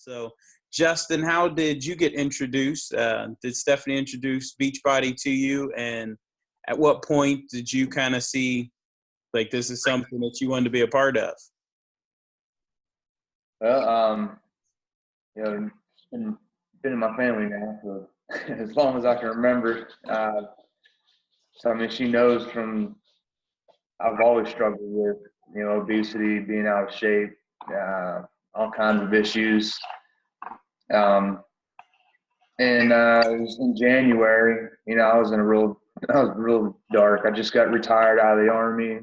So, Justin, how did you get introduced? Did Stephanie introduce Beachbody to you? And at what point did you kind of see, like, this is something that you wanted to be a part of? Well, it's been in my family now for as long as I can remember. So, I mean, she knows I've always struggled with, obesity, being out of shape, all kinds of issues. And it was in January, I was real dark. I just got retired out of the Army,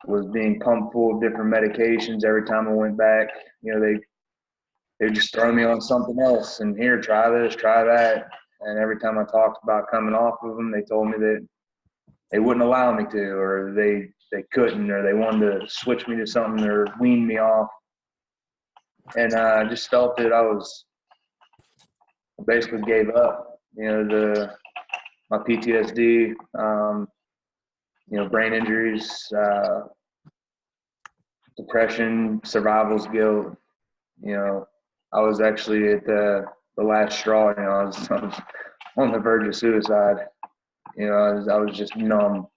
was being pumped full of different medications every time I went back. They just throw me on something else, and here, try this, try that. And every time I talked about coming off of them, they told me that they wouldn't allow me to, or they couldn't, or they wanted to switch me to something or wean me off. And I just felt that I basically gave up. My PTSD, brain injuries, depression, survival's guilt. I was actually at the last straw. I was on the verge of suicide. I was just numb.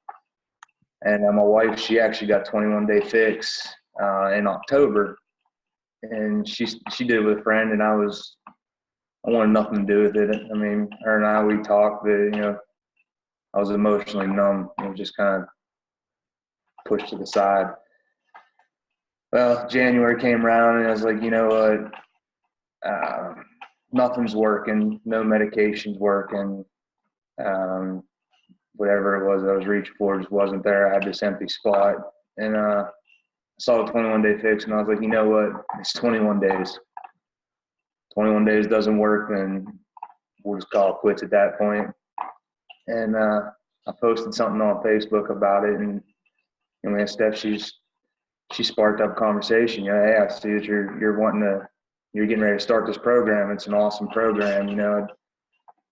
And my wife, she actually got 21-day fix in October, and she did it with a friend, and I wanted nothing to do with it. I mean, her and I, we talked, but I was emotionally numb. It was just kind of pushed to the side. Well, January came around, and I was like, you know what? Nothing's working. No medication's working. Whatever it was I was reaching for just wasn't there. I had this empty spot. And I saw the 21-day fix, and I was like, you know what? It's 21 days. 21 days doesn't work, then we'll just call it quits at that point. And I posted something on Facebook about it, and Steph, she sparked up conversation. Hey, I see that you're getting ready to start this program. It's an awesome program.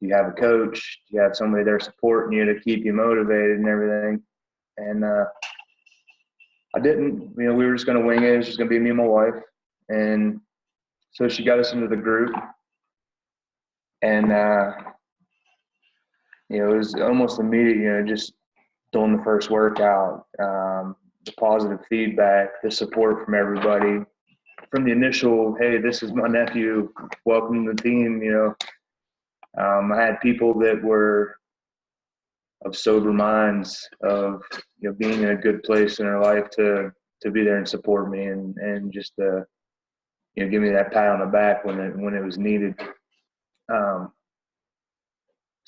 You have a coach, you have somebody there supporting you to keep you motivated and everything. And I didn't. We were just going to wing it. It was just going to be me and my wife. And so she got us into the group. And, it was almost immediate, just doing the first workout, the positive feedback, the support from everybody. From the initial, hey, this is my nephew, welcome to the team, I had people that were of sober minds, of being in a good place in their life to be there and support me, and just give me that pat on the back when it was needed.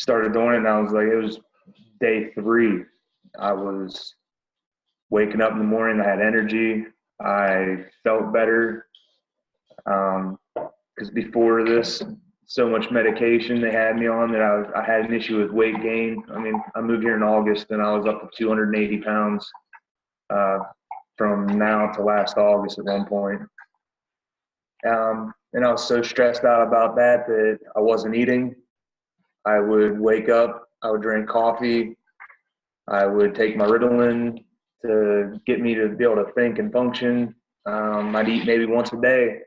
Started doing it, and I was like, it was day 3. I was waking up in the morning. I had energy. I felt better. Because before this, so much medication they had me on that I had an issue with weight gain. I mean, I moved here in August, and I was up to 280 pounds from now to last August at one point. And I was so stressed out about that I wasn't eating. I would wake up, I would drink coffee, I would take my Ritalin to get me to be able to think and function. I'd eat maybe once a day.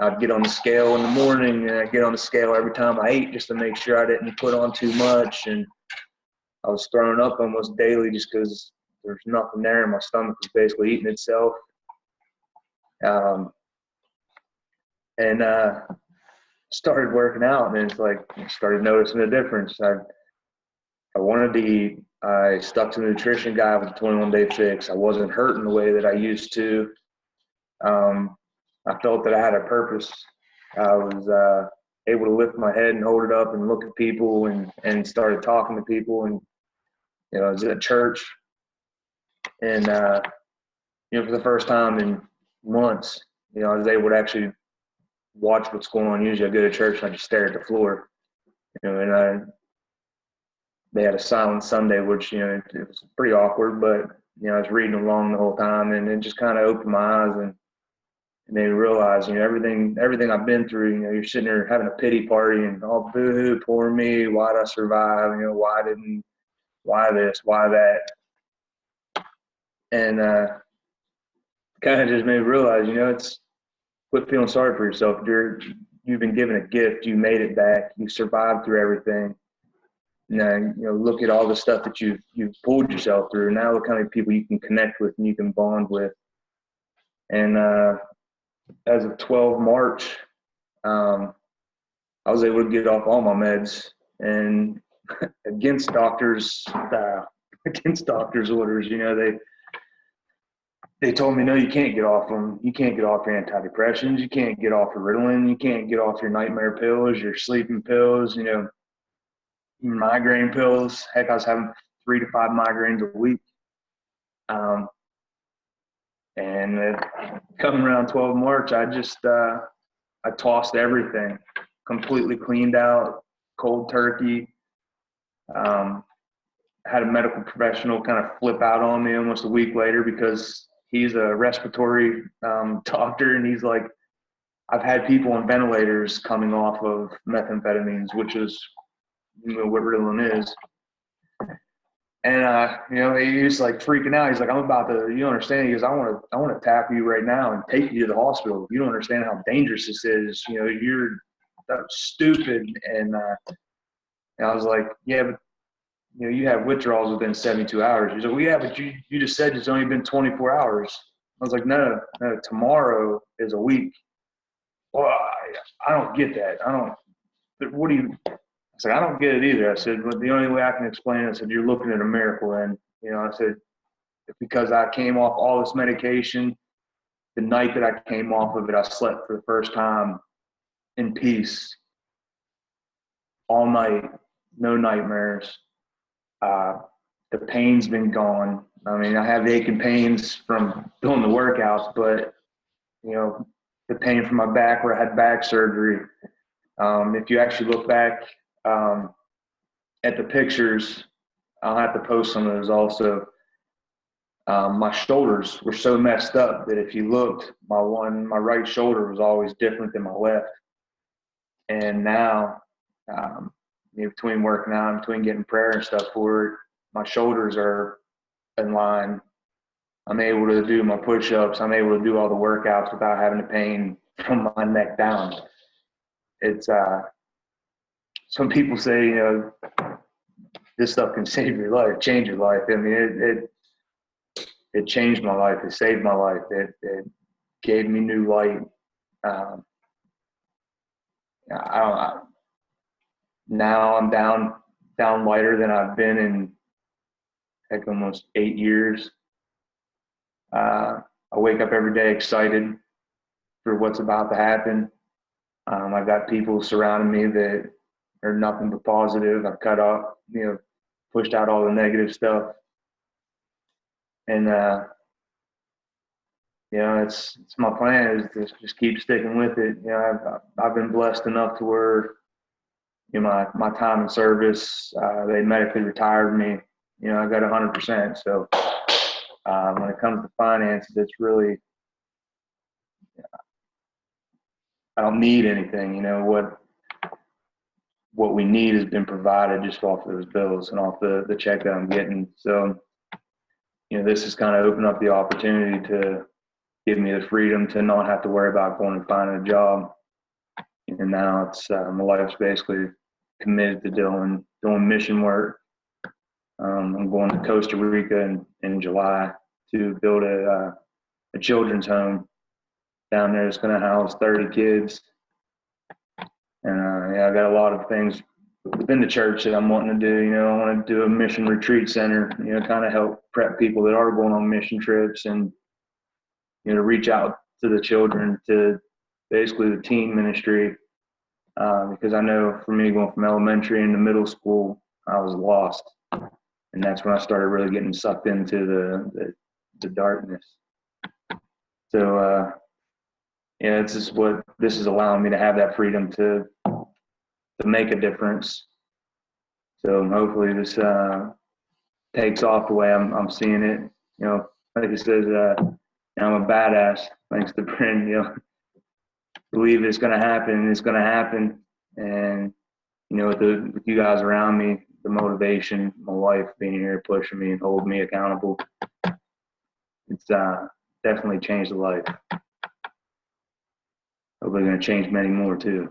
I'd get on the scale in the morning, and I'd get on the scale every time I ate just to make sure I didn't put on too much. And I was throwing up almost daily just because there's nothing there, and my stomach was basically eating itself. And started working out, and it's like I started noticing a difference. I wanted to eat. I stuck to the nutrition guide with the 21-day fix. I wasn't hurting the way that I used to. I felt that I had a purpose. I was able to lift my head and hold it up and look at people and started talking to people. And, I was at church, and, for the first time in months, I was able to actually watch what's going on. Usually I go to church and I just stare at the floor, and they had a silent Sunday, which, it was pretty awkward, but, I was reading along the whole time, and it just kind of opened my eyes and made me realize, everything I've been through. You're sitting there having a pity party and, oh, boo-hoo, poor me, why'd I survive? Why this, why that? And kind of just made me realize, quit feeling sorry for yourself. You've been given a gift. You made it back. You survived through everything. Now, look at all the stuff that you've pulled yourself through. Now look how many people you can connect with and you can bond with. And as of 12 March, I was able to get off all my meds, and against doctors' orders, they told me, no, you can't get off them. You can't get off your antidepressants. You can't get off Ritalin. You can't get off your nightmare pills, your sleeping pills, migraine pills. Heck, I was having 3 to 5 migraines a week. And coming around 12 March, I just I tossed everything, completely cleaned out, cold turkey. Had a medical professional kind of flip out on me almost a week later because he's a respiratory doctor, and he's like, I've had people on ventilators coming off of methamphetamines, which is what Ritalin is. And he was like freaking out. He's like, I'm about to, you don't understand. He goes, I want to tackle you right now and take you to the hospital. You don't understand how dangerous this is. You're stupid. And I was like, yeah, but you have withdrawals within 72 hours. He's like, well, yeah, but you just said it's only been 24 hours. I was like, no, tomorrow is a week. Well, I don't get that. What do you? I said, I don't get it either. I said, but the only way I can explain it, I said, you're looking at a miracle. And, I said, because I came off all this medication, the night that I came off of it, I slept for the first time in peace all night, no nightmares. The pain's been gone. I mean, I have aching pains from doing the workouts, but, the pain from my back where I had back surgery. If you actually look back at the pictures, I'll have to post some of those also. My shoulders were so messed up that if you looked, my right shoulder was always different than my left. And now, between working out and between getting prayer and stuff for it, my shoulders are in line. I'm able to do my push-ups. I'm able to do all the workouts without having the pain from my neck down. It's some people say, this stuff can save your life, change your life. I mean, it changed my life. It saved my life. It gave me new light. Now I'm down lighter than I've been in almost 8 years. I wake up every day excited for what's about to happen. I've got people surrounding me that are nothing but positive. I've cut off, pushed out all the negative stuff. And, it's my plan is to just keep sticking with it. I've been blessed enough to where, my time in service, they medically retired me. I got 100%. So when it comes to finances, it's really, I don't need anything. What we need has been provided just off those bills and off the check that I'm getting. So, this has kind of opened up the opportunity to give me the freedom to not have to worry about going and finding a job. And now it's my life's basically committed to doing mission work. I'm going to Costa Rica in July to build a children's home down there. It's going to house 30 kids. And I got a lot of things within the church that I'm wanting to do. I want to do a mission retreat center, kind of help prep people that are going on mission trips and, reach out to the children, to basically the teen ministry. Because I know for me, going from elementary into middle school, I was lost. And that's when I started really getting sucked into the darkness. So, this is what this is allowing me to have that freedom to make a difference. So hopefully this takes off the way I'm seeing it. Like he says, I'm a badass. Thanks to Bryn. Believe it's going to happen. It's going to happen. And with you guys around me, the motivation, my wife being here, pushing me and holding me accountable, it's definitely changed the life. Hopefully, going to change many more too.